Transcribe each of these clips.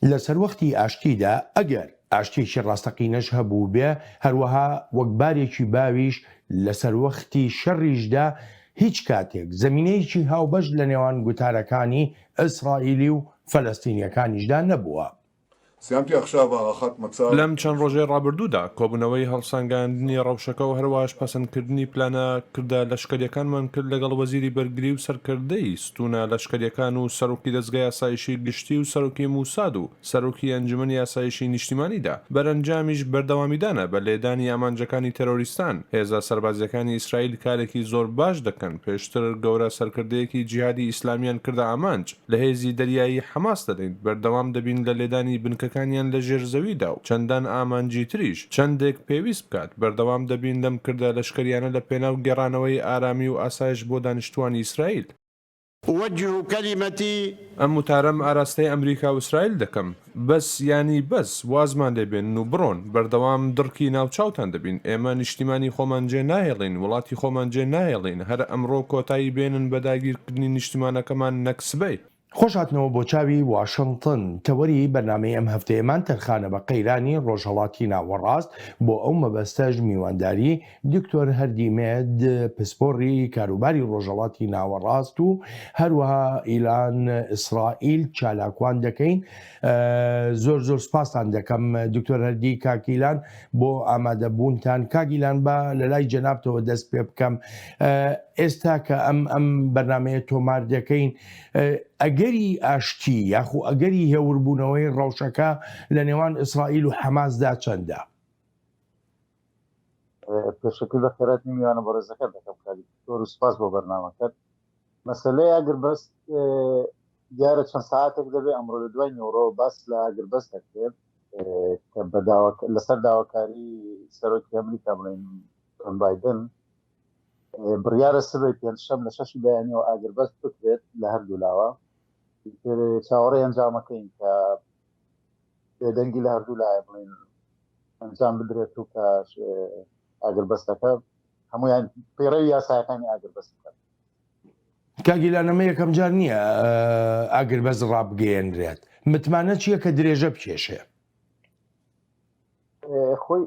لە سەروەختی ئاشتیدا ئەگەر ئاشتێکی ڕاستەقینەش هەبوو بێ هەروەها وەک بارێکی باویش لە سەروەختی شەڕیشدا هیچ کاتێک زەمینەیەکی هاوبەش لە نێوان گوتارەکانی ئیسرائیلی و فەلەستینیەکانیشدا نەبووە. لەم چەند ڕۆژەی ڕابردوودا کۆبوونەوەی هەڵسانگاندنی ڕەوشەکە و هەروەهاش پەسەندکردنی پلانە کردە لەشکریەکانمان کرد لەگەڵ وەزیری بەرگری و سەرکردەی ستونە لەشکریەکان و سەرۆکی دەستگای یاسایشی گشتی و سەرۆکی موساد و سەرۆکی ئەنجومەنی یاسایشی نیشتیمانیدا. بەرەنجامیش بەردەوامیدانە بە لێدانی ئامانجەکانی تەرۆریستان. هێزە سەربازیەکانی ئیسرائیل کارێکی زۆر باش دەکەن پێشتر گەورە سەرکردەیەکی جیهادی ئیسلامیان کردە ئامانج لە هێزی دەریایی حەماس دەدەین. بەردەوام دەبین لە لێدانی بنکەکانیان لە ژێرزەویدا و چەندان ئامانجی تریش چەندێک پێویست بکات. بەردەوام دەبین لەم کردە لەشکریانە لە پێناو گێڕانەوەی ئارامی و ئاسایش بۆ دانیشتوانی ئیسرائیل. ئەم وتارەم ئاراستەی ئەمریکا و ئیسرائیل دەکەم. بەس ینی بەس وازمان لێبێن و بڕۆن بەردەوام دڕکی ناوچاوتان دەبین. ئێمە نیشتیمانی خۆمان جێ ناهێڵین، وڵاتی خۆمان جێ ناهێڵین. هەر ئەمڕۆ کۆتایی بێنن بە داگیرکردنی نیشتیمانەکەمان نەکسبەی. خۆشهاتنەوە بۆ چاوی واشنگتن. تەوەری بەرنامەی ئەم هەفتەیەمان تەرخانە بە قەیرانی ڕۆژهەڵاتی ناوەڕاست بۆ ئەو مەبەستەش میوانداری دکتۆر هەردیمێد پسپۆڕی کاروباری ڕۆژهەڵاتی ناوەڕاست و هەروەها ئیلان ئیسرائیل چالاکوان دەکەین. زۆر زۆر سپاسان دەکەم دکتۆر هەردی کاکیلان بۆ ئامادەبوونتان. کاگیلان بە لە لای جەنابتەوە دەست پێ بکەم. ئێستا کە ئەم بەرنمەیە تۆمار دەکەین ئەگەری ئاشتی یاخو ئەگەری هێوربوونەوەی ڕەوشەکە لە نێوان ئیسرائیل و حەماسدا چەندە؟ پێشەکەی بە خێراتی میوانە بە ڕێزەکە دەکەم زۆر سپاس بۆ بەرنامەکەت. مەسەلەی ئاگربەست دیارە چەند ساعتێک دەبێت ئەمڕۆ لە دوای نیوەڕۆ باس لە ئاگربەست دەکرێت کە لەسەر داواکاری سەرۆکی ئەمریکا بڵێن بایدن بڕیارە سبەی پێنجشەم لە 6 بەیانیەوە ئاگربەست بکرێت لە هەردوو لاوە. چاوەڕێی ئەنجامەکەین کە بێدەنگی لە هەردوو لایە بڵێن ئەنجام بدرێت و کە ئاگربەستەکە هەمویان پەیڕەوی یاسایەکانی ئاگربەست بکەن. کاگیلانەمە یەکەم جار نییە ئاگربەست ڕابگەیەنرێت. متمانە چییە کە درێژە بکێشێ؟ خۆی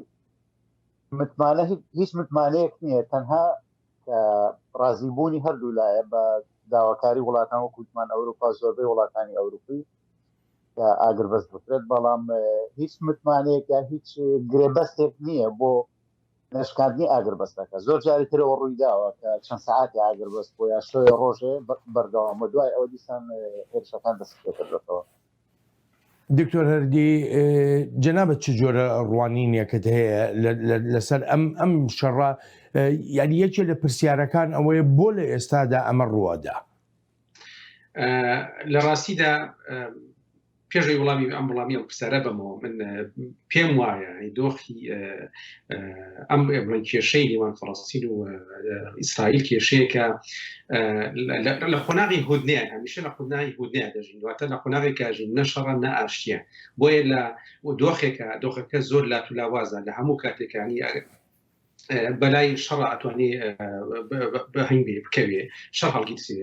متمانە هیچ متمانەیەک نییە، تەنها ڕازیبوونی هەردوو لایە بە داواکاری وڵاتان و کوتمان ئەوروپا زۆربەی وڵاتانی ئەوروپی کە ئاگربەست بکرێت، بەڵام هیچ متمانەیەک یا هیچ گرێبەستێک نییە بۆ نشکاندنی ئاگربەستەکە. زۆر جاری ترەوە ڕووی داوە کە چەند سعاتی ئاگربەست بۆ یا شۆی ڕۆژێ بەردەوامە دوای ئەوە دیسان هێرشەکان دەست پێکردێتەوە. دکتۆر هەردی جەنابەت چ جۆرە ڕوانینێکت هەیە لەسەر ئەم شەڕە؟ یعنی یەکێ لە پرسیارەکان ئەوەیە بۆ لە ئێستادا ئەمە ڕووەدا؟ لە ڕاستیدا پێشەی وڵامی ئەم وڵامی ئەم پرسیارە بمەوە من پێم وایە دۆخی ئەم بڵێن کێشەی نێوان فەڵەستین و ئیسرائیل کێشەیەکە لە قۆناغی هودنەیە، هەمیشە لە قۆناغی هودنەیە دەژین، دواتە لە قۆناغی کاژین نە شەڕە نە ئاشتیە. بۆیە لە دۆخەکە زۆر لاتولاوازە لە هەموو کاتێکانی بەلای شەڕ ئەتوانێ بەهنگێ بکەوێ شەڕ هەڵگیرسێ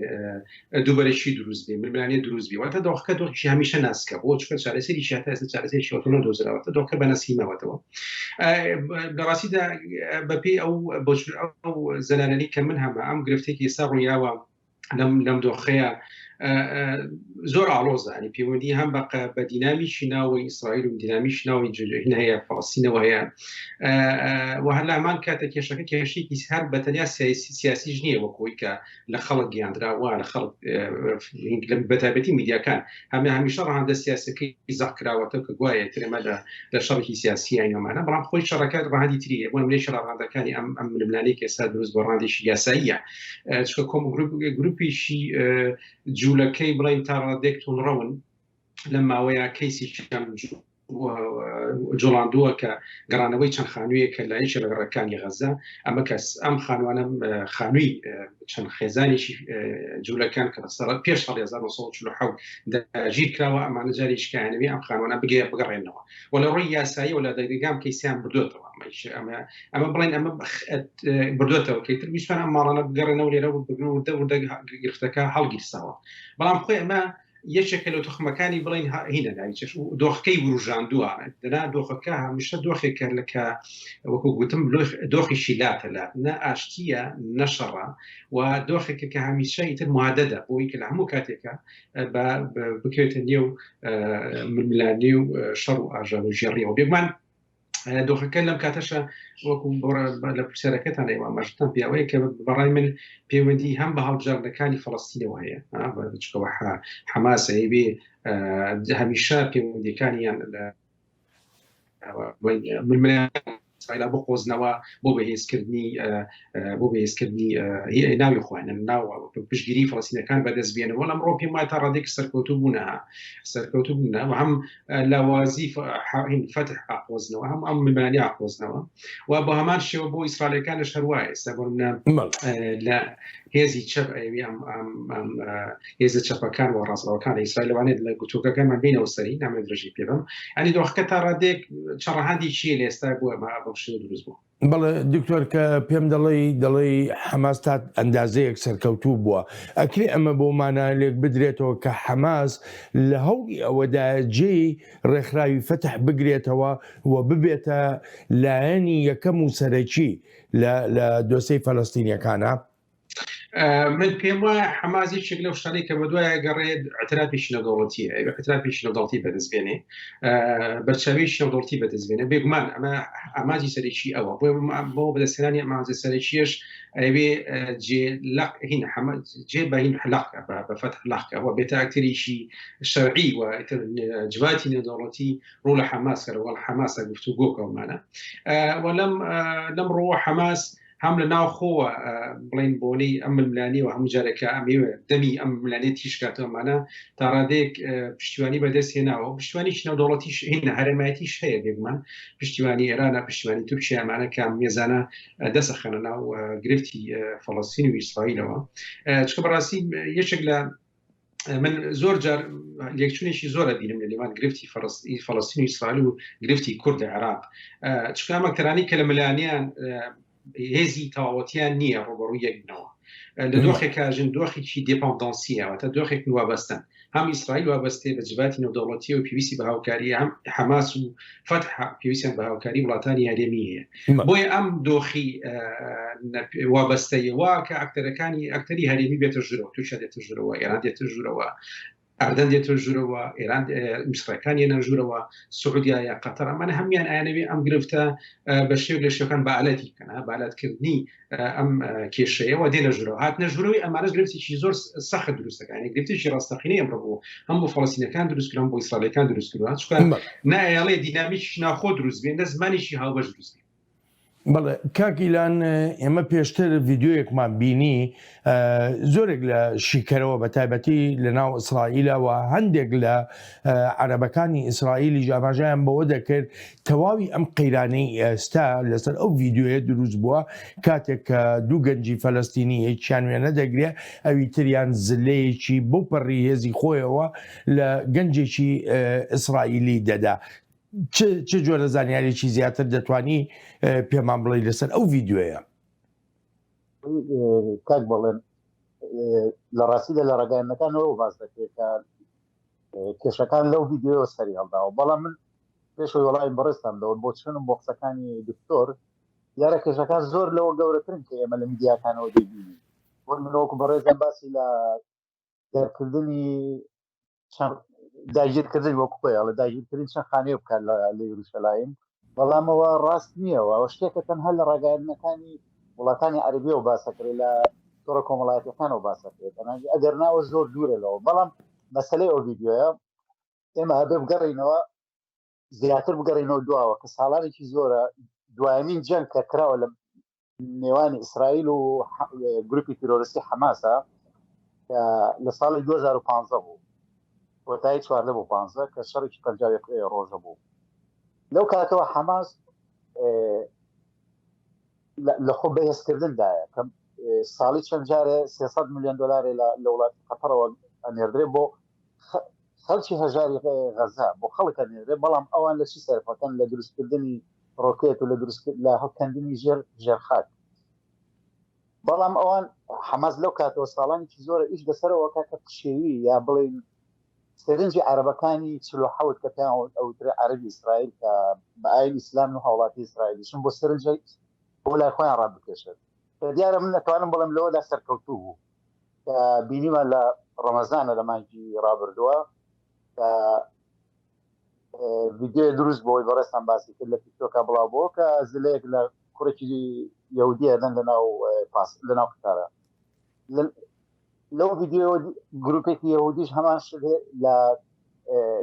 دووبەرەشی دروست بێ ململانێ دروست بێ واتە دۆخەکە دۆخیشی هەمیشە ناسکە بۆ چکە چارەسەری شاتە ئێستا چارەسەری شێوەتەوە دۆزراوەتە دۆخەکە بەنەسیمەوەتەوە. لە ڕاستیدا بەپێی ئەو زەلالەنی کە من هەمە ئەم گرفتێکی ئێستا ڕوویاوە لەم دۆخەیە زۆر ئاڵۆزە، ینی پەیوەندی هەم بە دینامیشی ناوی ئیسرائیل و دینامیش ناوی هەیە فەڵەستینەوە هەیە و هەر لە هەمان کاتە کێشەکە کێشەیەکی هەر بەتەنیا سیاسیش نییە وەکۆی کە لە خەڵک گیاندراوە لە خەڵک بەتایبەتی میدیاکان هەمیشە ڕەهاندە سیاسەکەی زەحکراوەتە کە گوایە ترێمە لە شەڕێکی سیاسی ئەینەمانە، بەڵام خۆی شەڕەکە ڕەهاندی تریە بۆ نمونەی شەڕ ڕەهاندەکانی ئەم ململانەی کە ئێستا دروست بۆ ڕەهاندێکی یاساییە چکە گروپیشی جوولەکەی بڵین تا ڕادێک تونڕەون لە ماوەیە کەیسی جوڵاندووە کە گەڕانەوەی چەند خانوویەکە لە یەکێ لە گەڕەکانی غەزە. ئەمە کەس ئەم خانوانە خانووی چەند خێزانێکی جوولەکان کە پێش ساڵی 1940 داگیر کراوە ئەمانە جاری شکایانەوەی ئەم خانوانە بگەڕێنەوە و لە ڕۆی یاسایی و لە دەرگام کەیسیان بردوێتەوە. ئەمە بڵین ئەمە بردوێتەوە کەیتر ویستوان ئەم ماڵانە بگەڕێنەوە لێرە وردە گرفتەکە هەڵگیرساوە، بەڵام خۆی ئەمە یەکێکە لە تخمەکانی بڵین هینە داویچش و دۆخەکەی وروژاندووە دەنا دۆخەکە هەمیشە دۆخێکە لەکە وەکو گوتم دۆخی شیلاتە لە نە ئاشتیە نەشەڕە و دۆخێکە کە هەمیشە ئیتر موادەدە بۆی کە لە هەموو کاتێکە بکەوێتە نێو ململانی و شەڕ و ئاژار و ژێڕیەوە بێگومان دۆخەکە لەم کاتەشە وەکو لە پرسیارەکەتان ئێوامەژتان پیاوەیە کە بەڕای من پەیوەندی هەم بە هەڵبژاردنەکانی فەڵەستینەوە هەیە بچکەوە حەماسە هەیبێ هەمیشە پەیوەندیەکانیان ئیسرائیل بۆ قۆزنەوە بۆ بەهێزکردنی ناوی خۆیان ناو پشتگیری فەڵەستینەکان بەدەستبێنەوە لەمڕۆ پێم وایە تا ڕادێک سەرکەوتوو بوون هەم لاوازی فتح ئاقۆزنەوە هەم ئەم ململانی ئاقۆزنەوە و بە هەمان شێوە بۆ ئیسرائیلەکانش هەروایە ئێستا بۆ لە هێزی چەپ هێزە چەپەکان و ڕاستەوەکان لە ئیسرائیل لەوانێت لە گوتوکەکانمان بینەوە سەری نامێت درێژی پێ بم ئەنی دۆخەکە تا ڕادێک چڕەهاندی چیە لە ئێستا بووە دروست بوو. بەڵێ دکتۆر کە پێم دەڵێ حەماس تا ئەندازەیەک سەرکەوتوو بووە ئەکرێ ئەمە بۆمانە لێک بدرێتەوە کە حەماس لە هەوڵی ئەوەدا جێی ڕێکخراوی فتح بگرێتەوە و ببێتە لایەنی یەکەم و سەرەکی لە دۆسەی فەڵەستینیەکانە. من پێم وایە حەمازێک لەو شتانەی کە بەدوایە گەڕێت ئەترافی نەوڵەتیە ئەترافی نەوڵەتی بەدەستبێنێ بەرچاوی نەوڵەتی بەدەستبێنێ بێگومان ئەمە ئاماجی سەرێکی ئەوە بۆ بەدەستێنانی ئاماجە سەرەکیەش ئەوێ جێ بەهین حلاقە بە فتح حلاقەوە بێتە ئاکتەریشی شەرعی و جواتی نێودەوڵەتی ڕوو لە حەماس کەرەوە حەماسە گفتوگۆکەومانە و لەم ڕۆوە حەماس هەم لە ناوخۆوە بڵین بۆنەی ئەم ململانی و هەموو جارێکە ئەمێوە دەمی ئەم ملانێت تیشکاتەوەمانە تا ڕادێک پشتیوانی بەدەست هێناوە پشتیوانی نێودەوڵەتیش هینە هەرێمایەتیش هەیە بێگومان پشتیوانی ئێرانە پشتیوانی تورکیامانە کە مێزانە دەسەخەنە ناو گرفتی فەڵەستین و ئیسرائیلەوە چکە بەڕاستی یەکێک لە من زۆر جار لێکچوونێکی زۆرە بینم لە لێوان گرفتی فەڵەستین و ئیسرائیل و گرفتی کورد عێراق چکە ئەمەکتەرانی کە لە ملانیان هێزی تەواوەتیان نییە ڕۆبەڕووی یەکبنەوە لە دۆخێکاژن دۆخێکی دێپەندانسیەوە تا دۆخێک وابەستن هەم ئیسرائیل وابەستێ بە جواتی نێودەوڵەتی و پێویستی بە هاوکاری هەم حەماس و فتح پێویستیان بە هاوکاری وڵاتانی هەرێمی هەیە بۆیە ئەم دۆخی وابەستەیەوە کە ئەکتەری هەرێمی بێتە ژوورەوە تووشە دێتە ژوورەوە ئێران دێتە ژوورەوە ئەردەن دێتە ژوورەوە ئێران میسرەکان یەنە ژوورەوە سعودیا یا قەتەر ئەمانە هەمیان ئایانەوێ ئەم گرفتە بە شێو لە شێوەکان بەعالەتی کەن بەعالەتکردنی ئەم کێشەیەوە دێنە ژوورەوە هاتنە ژوورەوەی ئەمانەش گرفتێکی زۆر سەخت دروستەکان گرفتێکی ڕاستەقینەی ئەمڕۆ بوو هەم بۆ فەڵەستینەکان دروستکردن بۆ ئیسرائیلەکان دروستکردووە چونکە نایەڵێ دینامیکی ناخۆ دروست بێن زمانێکی هاوبەش دروست بێن. بەڵێ کاکیلان ئێمە پێشتر ڤیددیۆیەکمان بینی زۆرێک لە شیکەرەوە بە تایبەتی لە ناو ئیسرائیلەوە هەندێک لە عەرەبەکانی ئیسرائیلی ئاماژەیان بەوە دەکرد تەواوی ئەم قەیرانەی ئێستا لەسەر ئەو ڤیددیۆیە دروست بووە کاتێک کە دوو گەنجی فەلەستینی هیچیان وێنە دەگرێ ئەوی تریان زلەیەکی بۆ پەڕی هێزی خۆیەوە لە گەنجێکی ئیسرائیلی دەدا. چه جۆرە زانیاریی زیاتر دەتوانی پێمان بڵێ لەسەر ئەو ڤیددیۆیە؟ کاک بڵێن لە ڕاستیدا لە ڕێگەیانەکانەوە باز دەکرێت کە کێشەکان لەو ڤیددیۆ سەری هەڵداوە بەڵام من پێشەوەی وەڵامی بەڕێستان دەوت بۆ چونم بۆ قسەکانی دکتۆر یارە کێشەکان زۆر لەوە گەورەترن کە ئێمە لە میدیاکانەوە دەبینین منەوەکو بەڕێزم باسی لە دەرکردنی داگیرکردن وەکو خۆیاڵە داگیرکردن چەند خانەیە بکات لە یروشەلایم بەڵامەوە ڕاست نییەوە ئەوە شتێکە تەنها لە ڕاگەیاندنەکانی وڵاتانی عەرەبیەوە باسەکرێت لە تۆڕە کۆمەڵایەتەکانەوە باسەکرێت ئەگەر ناوە زۆر دوورە لەوە بەڵام مەسەلەی ئەو ڤیددیۆیە ئێمە هەبێ بگەڕینەوە زیاتر بگەڕینەوە دواوە کە ساڵانێکی زۆرە دوایمین جەنگ کە کراوە لە نێوانی ئیسرائیل و گروپی تیرۆریستی حەماسە کە لە ساڵی 2015 بوو وەتای 14 بۆ 15 کە شەڕێکی 50 ڕۆژە بوو لەو کاتەوە حەماس لە خۆ بەهێزکردندایە کە ساڵی چەند جارێ 300 میلیۆن دلاری لە وڵاتی قەتەرەوە ئەنێردرێ بۆ خەڵکی هەژاری غەزا بۆ خەڵک ئەنێردرێ بەڵام ئەوان لە چی سەرفەکەن لە دروستکردنی ڕۆکێت و لە هەڵکەندنی ژێرخاک بەڵام ئەوان حەماس لەو کاتەوە ساڵانێکی زۆرە ئیش بەسەرەوە کاکە پشێوی یا بڵێن سەرنجی عەرەبەکانی 47 کە پێیان ئەوترێ عەرەبی ئیسرائیل کە بە ئاین ئیسلام و هاوڵاتی ئیسرائیلیشن بۆ سەرنجی بۆ لای خۆیان ڕابکێشن کە دیارە من نەتوانم بڵێم لەوەدا سەرکەوتوو بوو کە بینیمە لە ڕەمەزانە لە مانگی ڕابردووە کە ڤیدیۆ دروست بۆی بەڕێستان باسی کرد لە تیکتۆکە بڵاو بۆ کە زلەیەک لە کوڕێکی یەهودیە دەن لەناو قتارە لەو ڤیدیۆ گروپێکی یەهودیش هەمان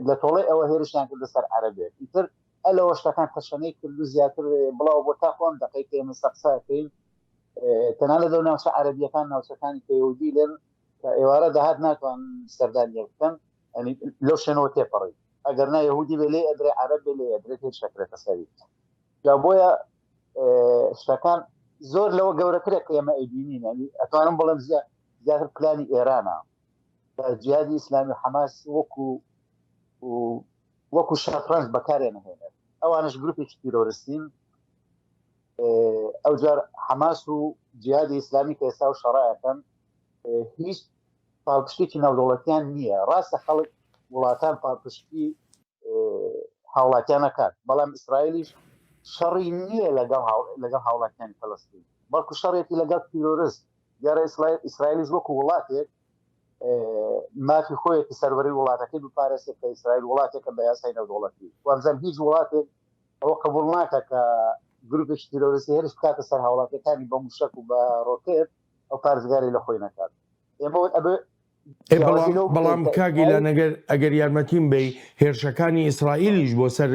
لە تۆڵی ئەوە هێرشیان کردە سەر عەرەبێک ئیتر ئەلەوە شتەکان تەشەنەی کرد و زیاتر بڵاو بۆ تا خۆم دەقەی کە ئێمە سەقساکەین تەنانەت لەو ناوچە عەرەبیەکان ناوچەکانی کە یەهودی لێن کە ئێوارە داهات ناتوان سەردانیە بکەن لەو شوێنەوە تێپەڕی ئەگەر نا یەهودی بێ لێ ئەدرێ عەرەب بێ لێ ئەدرێت هێچ شەکرێتە سەری جا بۆیە شتەکان زۆر لەوە گەورەترێک کە ئێمە ئەیبینین ینی ئەتوانم بڵێم زیاتر پلانی ئێرانە جیهادی ئیسلامی حەماس وەکو شەترەنج بەکارێنەهێنێت ئەوانش گروپێکی تیرۆریستین ئەو جار حەماس و جیهادی ئیسلامی کە ئێستا و شەڕایەکەن هیچ پاڵپشتێکی ناودەوڵەتیان نییە ڕاستە خەڵک وڵاتان پاڵپشتی هاوڵاتیان نەکات بەڵام ئیسرائیلیش شەڕی نییە لەگەڵ هاوڵاتیانی فەڵەستین بەڵکو شەڕێکی لەگەڵ تیرۆریست دیارە ئیسرائیلیش وەکو وڵاتێک مافی خۆیەکی سەروەری وڵاتەکەی بپارێزێت کە ئیسرائیل وڵاتێکە بە یاسای ناودەوڵەتی وامزان هیچ وڵاتێک ئەوە قبول ناکە کە گروپێکی تیرۆریستی هێرش بکاتە سەر هاوڵاتەکانی بە موشک و بە ڕۆکێت ئەو پارێزگاری لە خۆی نەکات بەڵام کاگیلان ئەگەر یارمەتیم بی هێرشەکانی ئیسرائیلیش بۆ سەر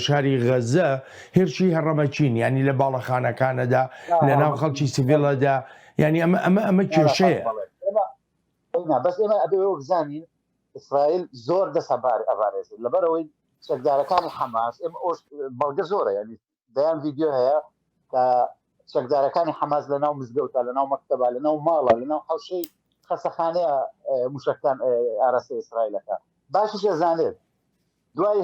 شاری غەزە هێرشی هەڕەمەچین ینی لە باڵەخانەکانەدا لە ناو خەڵکی سیڤیلەدا ینی ئەمە کێشەیە بەس ئێمە ئەبێ بزانین ئیسرائیل زۆر دەسە ئەبارێزێت لەبەرەوەی چەکدارەکانی حەماس ئێمە بەڵگە زۆرە ینی دەیان ڤیدیۆ هەیە کە چەکدارەکانی حەماس لە ناو مزگەوتە لە ناو مەکتەبە لە ناو ماڵە لە ناو حەوشەی خەسەخانەیە موشکتان ئاراستە ئیسرائیلەکە باشیش ئەزانێت دوای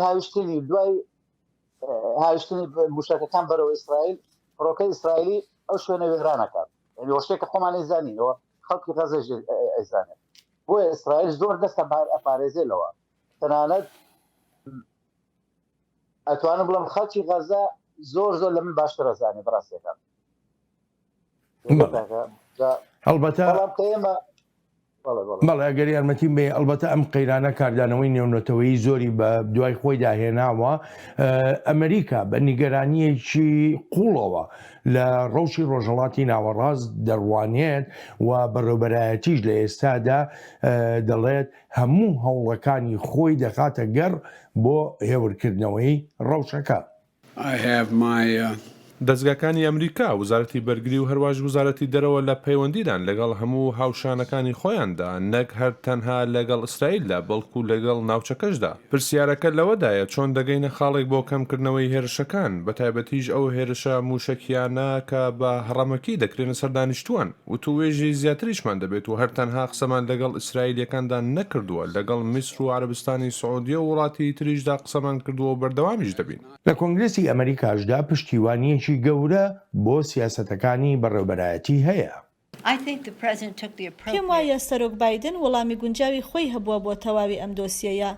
هاویشتنی موشکەکان بەرەوە ئیسرائیل فڕۆکەی ئیسرائیلی ئەو شوێنە وێرانەکات ینی وەشتێکە خۆمانی زانینەوە خەڵکی غەزە ئەیزانێت بۆیە ئیسرائیل زۆر دەستە ئەپارێزێتەوە تەنانەت ئەتوانم بڵم خەڵکی غەزە زۆر لە من باشتر ئەزانێت بەڕاستیەکان هەڵبەتە بەڵێ ئەگەر یارمەتیم بێ ئەلبەتە ئەم قەیرانە کاردانەوەی نێونەتەوەی زۆری بە دوای خۆی داهێناوە ئەمریکا بە نیگەرانیەکی قوڵەوە لە ڕەوشی ڕۆژهەڵاتی ناوەڕاست دەڕوانێت و بەڕێوەبەرایەتیش لە ئێستادا دەڵێت هەموو هەوڵەکانی خۆی دەخاتە گەڕ بۆ هێورکردنەوەی ڕەوشەکە. دەستگاکانی ئەمریکا وزارەتی بەرگری و هەروەش وزارەتی دەرەوە لە پەیوەندیدان لەگەڵ هەموو هاوشانەکانی خۆیاندا نەک هەر تەنها لەگەڵ ئیسرائیلدا بەڵکو لەگەڵ ناوچەکەشدا پرسیارەکە لەوەدایە چۆن دەگەینە خاڵێک بۆ کەمکردنەوەی هێرشەکان بەتایبەتیش ئەو هێرشە موشکیانە کە بە هەڕەمەکی دەکرێنە سەر دانیشتووان و توێژی زیاتریشمان دەبێت و هەر تەنها قسەمان لەگەڵ ئیسرائیلیەکاندا نەکردووە لەگەڵ میسر و عەرەبستانی سعودیە و وڵاتی تریشدا قسەمان کردووە و بەردەوامیش دەبین. لە کۆنگرێسی ئەمریکاشدا پشتیوانیەکی گەورە بۆ سیاسەتەکانی بەڕێوەبەرایەتی هەیە. پێم وایە سەرۆک بایدن وەڵامی گونجاوی خۆی هەبووە بۆ تەواوی ئەم دۆسیەیە.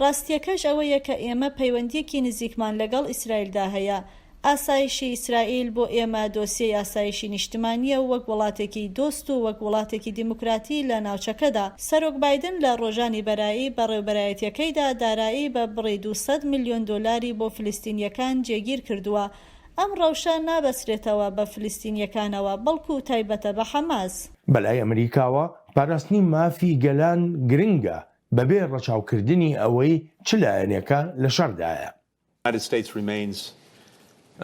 ڕاستیەکەش ئەوەیە کە ئێمە پەیوەندیەکی نزیکمان لەگەڵ ئیسرائیلدا هەیە. ئاسایشی ئیسرائیل بۆ ئێمە دۆسیەی ئاسایشی نیشتمانیە و وەک وڵاتێکی دۆست و وەک وڵاتێکی دیموکراتی لە ناوچەکەدا. سەرۆک بایدن لە ڕۆژانی بەرایی بەڕێوەبەرایەتیەکەیدا دارایی بە بڕی 200 میلیۆن دۆلاری بۆ فلستینیەکان جێگیر کردووە. ئەم ڕەوشە نابەسرێتەوە بە فلستینیەکانەوە بەڵکو تایبەتە بە حەماس. بەلای ئەمریکاوە پاراستنی مافی گەلان گرنگە بەبێ ڕەچاوکردنی ئەوەی چ لایەنێکە لە شەردایە.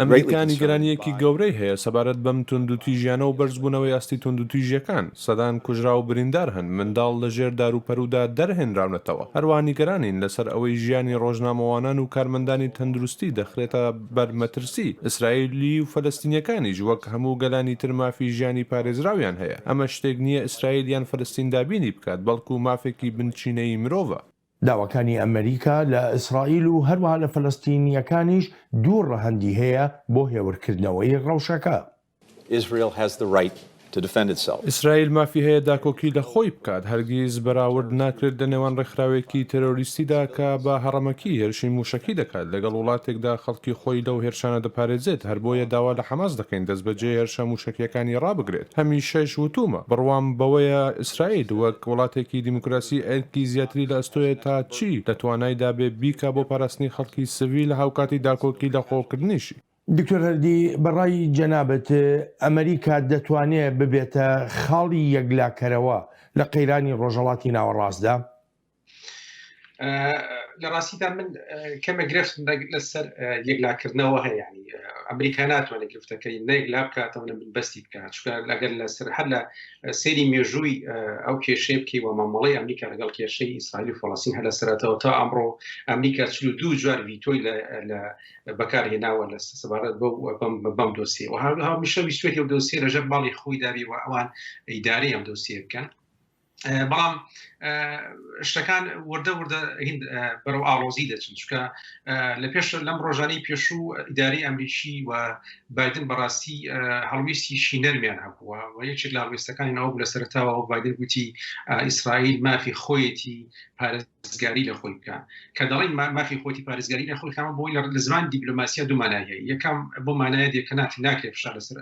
ئەمریکانی گەرانیەکی گەورەی هەیە سەبارەت بەم توندوتیژیانە و بەرزبوونەوەی ئاستی توندوتیژیەکان سەدان کوژرا و بریندار هەن منداڵ لە ژێر داروپەرودا دەرهێنراونەتەوە هەروانی گەرانین لەسەر ئەوەی ژیانی ڕۆژنامەوانان و کارمەندانی تەندروستی دەخرێتە بەرمەترسی ئیسرائیلی و فەلەستینیەکانیش وەک هەموو گەلانی تر مافی ژیانی پارێزراویان هەیە ئەمە شتێک نییە ئیسرائیلیان فەلەستین دابینی بکات بەڵکو مافێکی بنچینەی مرۆڤە. داواکانی ئەمریکا لە ئیسرائیل و هەروەها لە فەلەستینیەکانیش دوو ڕەهەندی هەیە بۆ هێورکردنەوەی ڕەوشەکە. to defend itself. ئیسرائیل مافی هەیە داکۆکی لە خۆی بکات هەرگیز بەراورد ناکرێت لە نێوان ڕێکخراوێکی تەرۆریستیدا کە بە هەڕەمەکی هێرشی موشەکی دەکات لەگەڵ وڵاتێکدا خەڵکی خۆی لەو هێرشانە دەپارێزێت هەر بۆیە داوا لە حەماس دەکەین دەست بەجێ هێرشە موشەکیەکانی ڕابگرێت هەمیشەش وتومە بڕوام بەوەیە ئیسرائیل وەک وڵاتێکی دیموکراسی ئەرکی زیاتری لە ئەستۆیە تا چی لە توانایدا بێ بیکە بۆ پاراستنی خەڵکی سڤیل لە هاوکاتی داکۆکی لە خۆکردنیشی. دکتۆر هەردی بەڕای جەنابەت ئەمریکا دەتوانێت ببێتە خاڵی یەکلاکەرەوە لە قەیرانی ڕۆژهەڵاتی ناوەڕاستدا؟ لە ڕاستیدا من کەمە گرفت لەسەر یەکلاکردنەوە هەیە ینی ئەمریکا ناتوانێت گرفتەکەی نەیەکلا بکاتەوە من بەستی بکات چونکە لەگەر لەسەر هەر لە سێری مێژووی ئەو کێشەی بکەی و مامەڵەی ئەمریکا لەگەڵ کێشەی ئیسرائیل و فەڵەستین هەر لە سەرەتەوە تا ئەمڕۆ ئەمریکا 42 جار ڤیتۆی لە بەکارهێناوە لە سەبارەت بەم دۆسیە و هەمیشە ویستێتی ئەو دۆسیە لەژێر باڵی خۆی دابی و ئەوان ئیدارەی ئەم دۆسیە بکەن بەڵام شتەکان وردە بەرەو ئاڵۆزی دەچن چونکە لە پێش لەم ڕۆژانەی پێشوو ئیداری ئەمریکی و بایدن بەڕاستی هەڵویستیشی نەرمیان هەبووە و یەکێک لە هەڵویستەکانی ئەو لە سەرەتاوە و بایدن گوتی ئیسرائیل مافی خۆیەتی پارێزگاری لە خۆی بکە کە دەڵێن مافی خۆتی پارێزگاری لە خۆی کامە بۆی لە زمان دیپلۆماسیە دوو مانای هەیە یەکەم بۆ مانایە دێکە ناکرێت فشار لەسەر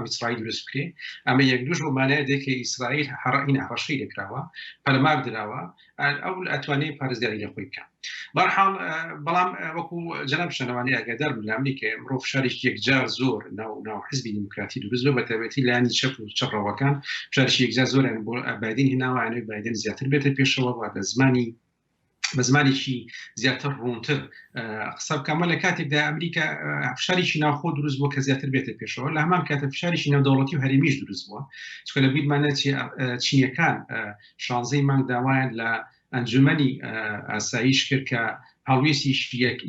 ئیسرائیل دروست بکرێ ئەمە یەک دووش بۆ مانایە دێکە ئیسرائیل هەڕەشەی دەکراوە پەلەمار دراوە ئەو ئەتوانێت پارێزگاری لە خۆی بکە بەرحاڵ بەڵام وەکو جەناب شەنەوانی ئاگادار بن لە ئەمریکا ئەمڕۆ فشارێکی یەکجار زۆر ناو حزبی دیموکراتی دروست بە تایبەتی لایەنی چەپ و چەڕەوەکان فشارێکی یەکجار زۆریان بۆ بایدن هێناوە یانەوەی بایدن زیاتر بێتە پێشەوە و بە زمانێکی زیاتر ڕوونتر قسە بکەمە لە کاتێکدا ئەمریکا فشارێکی ناوخۆ دروست بووە کە زیاتر بێتە پێشەوە لە هەمان کاتە فشارێکی نێودەوڵەتی و هەرێمیش دروست بووە چونکە لە بیرمانە چینیەکان 16 مانگ داوایان لە ئەنجومەنی ئاسایش کرد کە هەڵویستی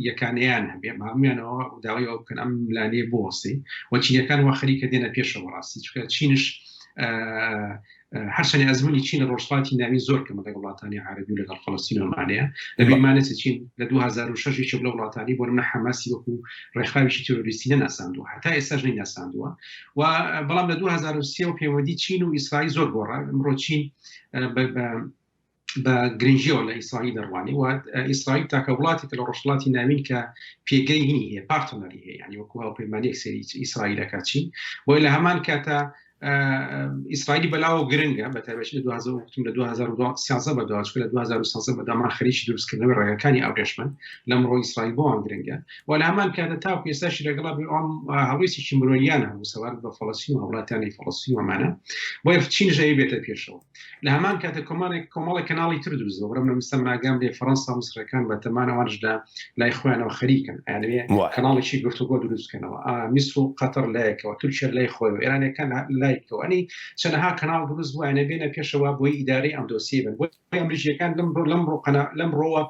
یەکانیان هەبێ هەمویانەوە داوای ئەو بکەن ئەم لانەیە بۆستی و چینیەکان وا خەریکە دێنە پێشەوە ڕاستی چونکە چینش هەرچەندی ئەزمموی چین لە ڕۆژهەڵاتی ناوین زۆر کەمە لەگەڵ وڵاتانی عەرەبی و لەگەڵ فەڵەستین و ئەمانەیە لە بیرمانە چین لە 2006 لە وڵاتانی بۆ نمونە حەماسی وەکو ڕێکخراوێکی تۆریستی نەناساندووە هەتا ئێستاش نەناساندووە و بەڵام لە 2023 و پەیوەندی چین و ئیسرائیل زۆر گۆڕا ئەمڕۆ چین بە گرنگیەوە لە ئیسرائیل دەڕوانی و ئیسرائیل تاکە وڵاتێک لە ڕۆژهەڵاتی ناوین کە پێگەی هینی هەیە پارتنەری هەیە ینی وەکو هاوپەیمانیەک سەری ئیسرائیلەکە چین بۆی لە هەمان کاتە ئیسرائیلی بەلاوە گرنگە بە تایبەتی لە 2013 بەداوا چونکە لە 2013 بەدامان خەریکی دروستکردنەوەی ڕێگەکانی ئاوڕێشمەند لەمڕۆ ئیسرائیل بۆوان گرنگە و لە هەمان کاتە تاوکو ئێستاشی لەگەڵا ئەم هەڵویستێکی مرۆییان هەبوو سەبارەت بە فەڵەستین و وڵاتانی فەڵەستین و ئەمانە بۆیە چین ژەیە بێتە پێشەوە لە هەمان کاتە کۆمەڵی کەناڵی تر دروستەوە بڕم لە مستەما ئاگام لێ فەڕەنسا و مسرەکان بە تەمانەوانشدا لای خۆیانەوە خەریکن یانوێ کەناڵێکی گفتوگۆ دروستکەنەوە میسر و قەتەر لایەکەوە تورکیا لای خۆیەوە ئێرانیەکان لایەکەوە ئەنی چەندەها کەناڵ دروست بووە بێنە پێشەوە بۆی ئیدارەی ئەم دۆسیە بن بۆ ئەمریکیەکان لەمڕۆوە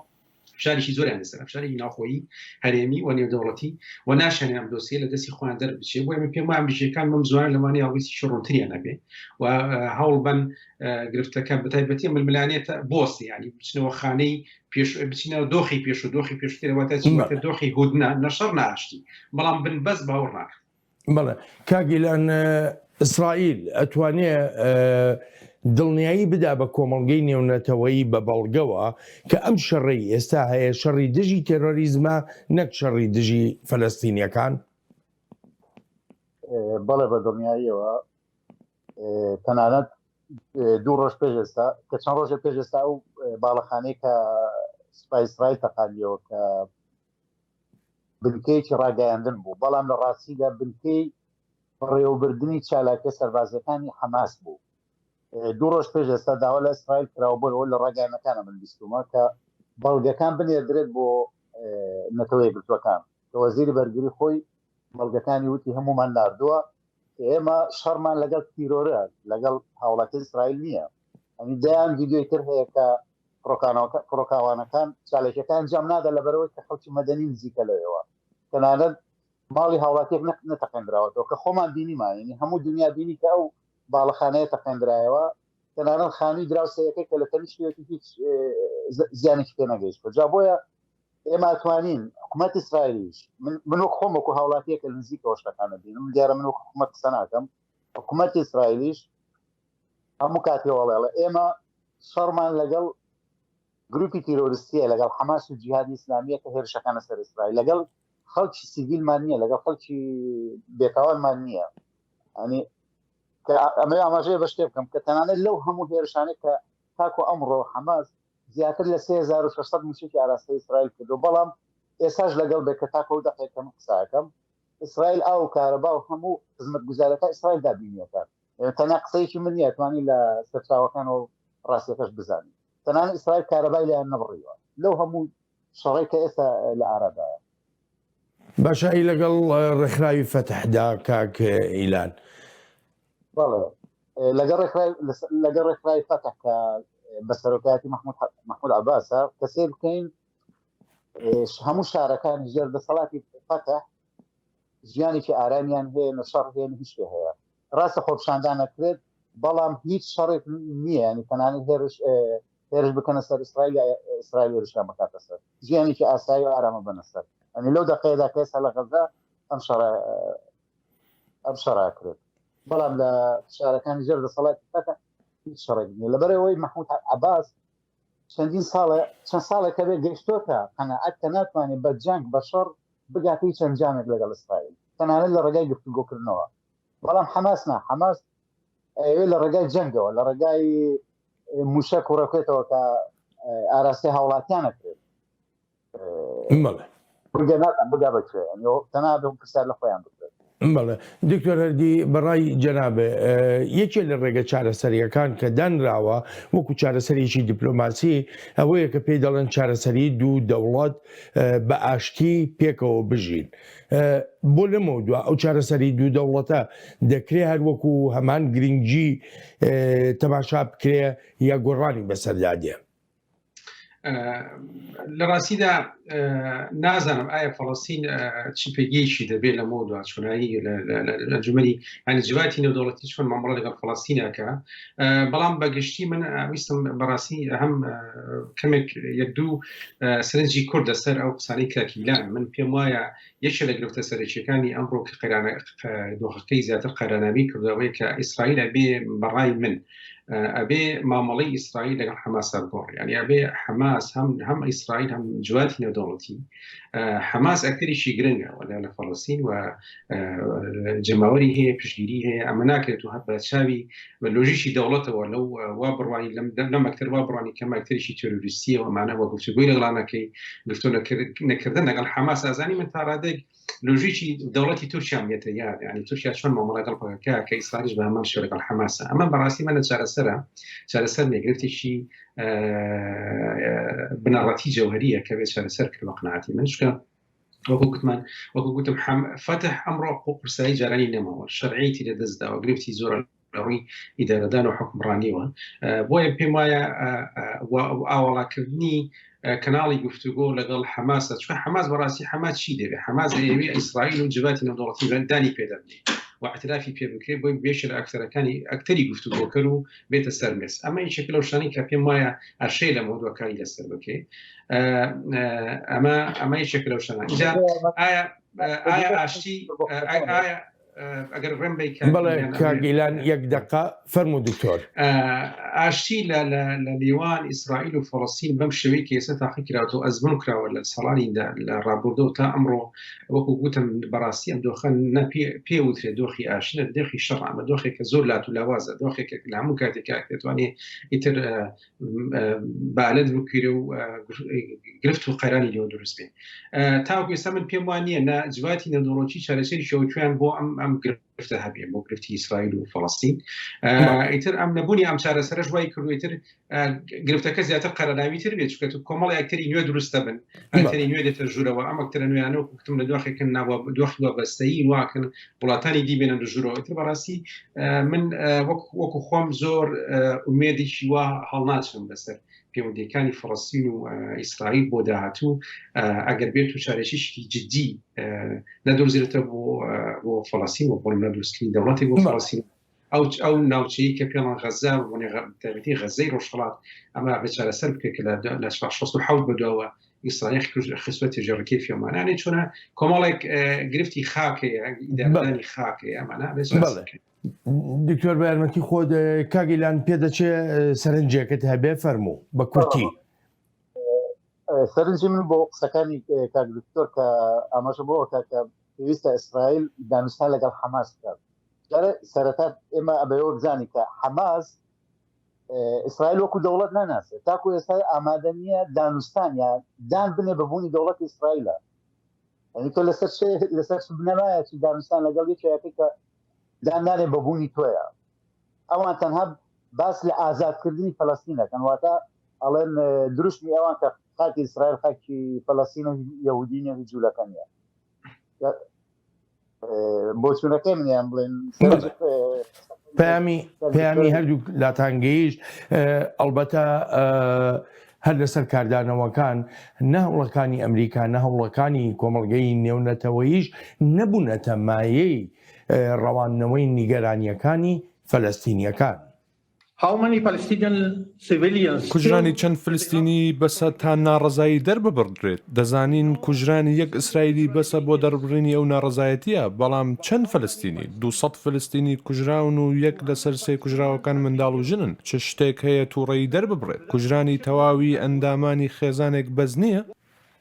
فشارێکی زۆریان لەسەر فشارێکی ناوخۆیی هەرێمی و نێودەوڵەتی و ناشانێ ئەم دۆسیە لە دەستی خۆیان دەربچێ بۆ ئێمە پێم وایە ئەمریکیەکان بەم زوانە لەوانەیە هەڵویستی ڕوونتریان هەبێ و هەوڵ بن گرفتەکە بەتایبەتی ململانێتە بۆستی ینی بچنەوە خانەی بچینەوە دۆخی پێش و دۆخی پێشترەوەتە چیوەتە دۆخی هودنە نەشەڕ ناشتی بەڵام بن بەس باوەڕ ناکرد. بەڵێ کاگیلان ئیسرائیل ئەتوانێ دڵنیایی بدا بە کۆمەڵگەی نێونەتەوەیی بە بەڵگەوە کە ئەم شەڕی ئێستا هەیە شەڕی دژی تێرۆریزمە نەک شەڕی دژی فەلەستینیەکان؟ بەڵێ بە دڵنیاییەوە تەنانەت دوو ڕۆژ پێش ئێستا کە چەند ڕۆژە پێش ئێستا ئەو باڵەخانەی کە سوپای ئیسرائیل تەقاندیەوە کە بنکەیەکی ڕاگەیاندن بوو بەڵام لە ڕاستیدا بنکەی ڕێوەبردننی چالاکە سەربازەکانی حەماس بوو. دوو ڕۆژ پێش ئێستا داوا لە ئیسرائیل کراوە بۆەوە لە ڕاگەیانەکانە من بیستومە کە بەڵگەکان بنێدرێت بۆ نەتەوەی گرتوەکان کە وەزیری بەرگری خۆی بەڵگەکانی وتی هەمومان ناردووە ئێمە شەڕمان لەگەڵ تیرۆرە لەگەڵ هاوڵاتی ئیسرائیل نییە ئەنی دایان ڤیدیۆی تر هەیە کە فڕۆکاوانەکان چالێکەکان جام نادا لەبەرەوەی کە خەڵکی مەدەنی نزیکە لەوێەوە تەنانەت ماڵی هاوڵاتێک نەتەقێنراوەتەوە کە خۆمان بینیمان ینی هەموو دنیا بینی کە ئەو باڵەخانەیە تەقێنرایەوە تەنانەت خانووی دراوسەیەەکەی کە لە تەنیشتێکی هیچ زیانێکی پێ نەگەیشت جا بۆیە ئێمە ئەتوانین حکوومەت ئیسرائیلیش من وەک خۆم وەکو هاوڵاتیەکە نزیکەوە شتەکانە بینم دیارە من وەکو حکوومەت قسە ناکەم حکوومەت ئیسرائیلیش هەموو کاتی وڵێڵە ئێمە شەڕمان لەگەڵ گروپی تیرۆریستیە لەگەڵ حەماس و جیهادی ئیسلامیە کە هێرشەکانە سەر ئیسرائیل لەگەڵ خەڵکی سیڤیلمان نییە لەگەڵ خەڵکی بێتاوانمان نییە ئەنی ئەمە ئاماژەیە بە شتێ بکەم کە تەنانەت لەو هەموو هێرشانێک کە تاکو ئەمڕۆ حەماس زیاتر لە 3600 موشکی ئاراستەی ئیسرائیل کردو بەڵام ئێساش لەگەڵ بێت کە تاکە و دەقێکم قساکەم ئیسرائیل ئاو کارەبا و هەموو خزمەتگوزارەکە ئیسرائیل دابینیەکات تەنیا قسەیەکی من نیە توانی لە سەرچاوەکان و ڕاستیەکەش بزانین تەنانەت ئیسرائیل کارەبای لەیان نەبڕیوە لەو هەموو شەڕێک کە ئێستا لە ئارادایە باشایی لەگەڵ ڕێکخراوی فەتحدا کاک ئیلان بەڵێ لەگەڵ ڕێکخراوی فەتح کە بە سەرۆکایەتی محمود عەباسە کە سێر بکەین هەموو شارەکانی ژێر دەسەڵاتی فەتح ژیانێکی ئارامیان هەیە نەشەڕ هەیە هیچ شتێ هەیە ڕاستە خۆپشاندان نەکرێت بەڵام هیچ شەڕێک نییە ینی تەنانەت هێرش بکەنە سەر ئیسرائیل هێرشیان بکاتە سەر ژیانێکی ئاسایی و ئارامە بنە سەر ئەنی لەو دەقەیەدا کە ئێستا لە غەزا ئەم شەڕا کرێت بەڵام لە شارەکانی ژێر دەسەڵاتی فەتح هیچ شەڕێک نییە لەبەرەوەی محمود عەباس چەند ساڵێکە بێ گەیشتۆتە قەناعەت کە ناتوانێت بە جەنگ بە شەڕ بگاتەی چەند جامێک لەگەڵ ئیسرائیل تەنانەت لە ڕێگای گفتوگۆکردنەوە بەڵام حەماس حەماس لە ڕێگای جەنگەوە لە ڕێگای موشک و ڕێکێتەوە کە ئاراستی هاوڵاتیانە کرێت بگا بکرێ تەنابێ پرسیار لە خۆیان بکرێت بەڵێ دکتۆر هەردی بەڕای جەنابێ یەکێ لە ڕێگە چارەسەریەکان کە دانراوە وەکو چارەسەریی دیپلۆماسی ئەوەیە کە پێی دەڵێن چارەسەری دوو دەوڵەت بە ئاشتی پێکەوە بژین بۆ لەمەوە دووە ئەو چارەسەری دوو دەوڵەتە دەکرێ هەر وەکو هەمان گرنگجی تەماشا بکرێ یا گۆڕانی بەسەردادێ لە ڕاستیدا نازانم ئایا فەڵەستین چی پێگەیشی دەبێت لە مۆدووە چۆنایی لە جومەری هەنجواتی نێودەوڵەتی چۆن مامەڵە لەگەڵ فەڵەستینەکە بەڵام بەگشتی من ویستم بەڕاستی هەم کەمێک یەک دوو سەرنجی کوردە سەر ئەو قسانەی کاکیلان من پێم وایە یەکێ لە گرفتە سەرچیەکانی ئەمڕۆ کە دۆخەکەی زیاتر قەرەناوی کردەوەی کە ئیسرائیل ئەبێ بەڕای من ئەبێ مامەڵەی ئیسرائیل لەگەڵ حەماسە بگۆڕ یعنی ئەبێ حەماس هەم ئیسرائیل هەم جواتی نێودەوڵەتی حەماس ئەکتەریشی گرنگە لە فەڵەستین و جەماوەری هەیە پشتگیری هەیە ئەمە ناکرێت و هەر بە چاوی لۆژیشی دەوڵەتەوە لەو وا بڕوانی لەم مەکتەر وا بڕوانی کە مەکتەریشی تۆریستیە و ئەمانە وە گفتوگوی لەگەڵانەکەی گفتۆ نەکردن لەگەڵ حەماس ئازانی من تا ڕادێک لۆژیکی دەوڵەتی تورکیا مێتە یاد ینی تورکیا چۆن مامەڵە لەگەڵ پەکەکە کە ئیسرائیل بە هەمان شێوە لەگەڵ حەماسە ئەمە بەڕاستی من لە چارەسەر مێگرفتێکی بنەڕەتی جەوهەریە کە بێت چارەسەر کرد بە قەناعەتی من چکە وەکو گوتم فەتح ئەمڕۆ قورسایی جارانی نەماوە شەرعیەتی لەدەستداوە گرفتی زۆر ڕووی ئیدارەدان و حکمڕانیەوە بۆیە پێم وایە ئاوەڵاکردنی کەناڵی گفتوگۆ لەگەڵ حەماسە چکە حەماس بەڕاستی حەماس چی دەبێت حەماس دەیەوێت ئیسرائیل و جواتی نێودەوڵەتی دانی پێدەبنێ واعترافی پێ بکرێت بۆی بێشە لە ئەکتەری گفتوگۆکەر و بێتە سەرمێس ئەمە هیچێک لەو شتانەی کە پێم وایە ئەرشەی لە مۆدوەکانی لەسەر بکرێت ئەمە هیچێک لەو شتانە ئایا ئاشتی ئەگەر ڕێم بەڵێ کاگیلان یەک دقە فەرموو دکتۆر ئاشتی لە نێوان ئیسرائیل و فەڵەستین بەم شێوەیە کە ئێستا تاقی کراوەوە ئەزمون کراوە لە ساڵانیدا لە ڕابردەوە تا ئەمڕۆ وەکو گوتم بەڕاستی ئەم دۆخە پێوترێت دۆخی ئاشنە دۆخی شەڕ ئەمە دۆخێکە زۆر لات و لاوازە دۆخێک لە هەموو کاتێکا دەتوانێت ئیتر بالەت بکوێرە و گرفت و قەیرانی لێوە دروست بێ تاوەکو ئێستا من پێم وانە نە جواتی نێودەوڵەتی چارەسەری شەوتویان بۆ ئەم گرفتە هەبێ بۆ گرفتی ئیسرائیل و فەڵەستین ئیتر ئەم نەبوونی ئەم چارەسەرش وای کردویتر گرفتەکە زیاتر قەرەناوی تر بێت چکە کۆمەڵی ئەکتەری نوێ دروستە بن ئەکتەری نوێ دێتە ژوورەوە ئەم ئەکتەرە نوێیانە وەکوتم لە دۆخێکن دۆخی وابەستەیی واکن وڵاتانی دیبێنن لە ژوورەوە ئیتر بەڕاستی من وەکو خۆم زۆر ئومێدێکی وا هەڵناچم بەسەر پەیوەندیەکانی فەڵەستین و ئیسرائیل بۆ داهاتوو ئەگەر بێت و چارەشیشی جدی نەدۆزرێتە بۆ فەڵەستین و بۆ نەدروستکردنی دەوڵەتی بۆ فەڵەستین ئەو ناوچەیە کە پێڵان غەزا و تایبەتی غەزەی ڕۆژهەڵات ئەمە بە چارەسەر بکرێت کە لە 1967 بەدواوە ئیسرائیل خسوەتی ژێڕەکەی فێمانانێ چۆنە کۆمەڵێک گرفتی خاکەیە ئیدارەدانی خاکەیە ئەمانە دکتۆر بە یارمەتی خۆت کاگیلان پێدەچێ سەرنجێکت هەبێ فەرموو بە کورتی. سەرنجی من بۆ قسەکانی کاک دکتۆر کە ئاماژە بۆەوە کە پێویستە ئیسرائیل دانوستان لەگەڵ حەماس بکات. سەرەتا ئێمە ئەبەوە بزانی کە حەماس ئیسرائیل وەکو دەوڵەت ناناسێت تاکو ئێستا ئامادە نییە دانوستان یا دان بنێ بەبوونی دەوڵەت ئیسرائیلە. یعنی تۆ لەسەر بنەمایەکی دانوستان لەگەڵ یەکێکی کە دانانێ بەبوونی تۆیە. ئەوان تەنها باس لە ئازادکردنی فەلەستینەکەن واتە ئەڵێن دروستنی ئەوان کە خاکی ئیسرائیل خاکی فەلەستین و یەهودینە جوولەکەنیە. بۆ چوونەکەی منیان بڵێن پەیامی هەردوو لاتانگەیش ئەلبەتە هەر لەسەر کاردانەوەکان نەهەوڵەکانی ئەمریکا نەهەوڵەکانی کۆمەڵگەی نێونەتەوەیش نەبوونەتە مایەی ڕەوانەوەی نیگەرانیەکانی فەلەستینیەکان. کوژرانی چەند فلستینی بەسە تا ناڕەزایی دەرببڕدرێت دەزانین کوژرانی یەک ئیسرائیلی بەسە بۆ دەربڕینی ئەو ناڕەزایەتیە بەڵام چەند فلستینی 200 فلستینی کوژراون و یەک لەسەر سێ کوژراوەکان منداڵ و ژنن چ شتێک هەیە تووڕێی دەرببڕێت کوژرانی تەواوی ئەندامانی خێزانێک بەز نییە؟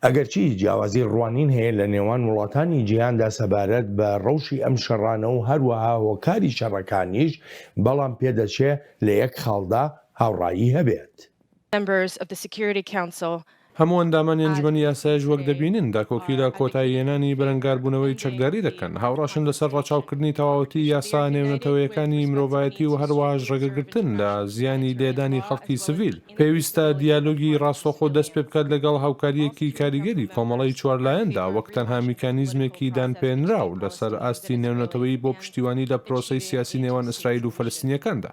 ئەگەرچی جیاوازی ڕوانین هەیە لە نێوان وڵاتانی جیهاندا سەبارەت بە ڕەوشی ئەم شەڕانە و هەروەها هۆکاری شەڕەکانیش بەڵام پێدەچێ لە یەک خاڵدا هاوڕایی هەبێت. هەموو ئەندامان ئەنجومەنی یاسایش وەک دەبینن داکۆکیدا کۆتاییێنانی بەرەنگاربوونەوەی چەکداری دەکەن هاوڕاشن لەسەر ڕەچاوکردنی تەواوەتی یاسا نێونەتەوەیەکانی مرۆڤایەتی و هەروەهاش ڕێگەگرتن لە زیانی لێدانی خەڵکی سڤیل پێویستە دیالۆگی ڕاستەوخۆ دەست پێ بکات لەگەڵ هاوکاریەکی کاریگەری کۆمەڵی چوارلایەندا وەک تەنها میکانیزمێکی دانپێنرا و لەسەر ئاستی نێونەتەوەی بۆ پشتیوانی لە پرۆسەی سیاسی نێوان ئیسرائیل و فەلەستینیەکاندا.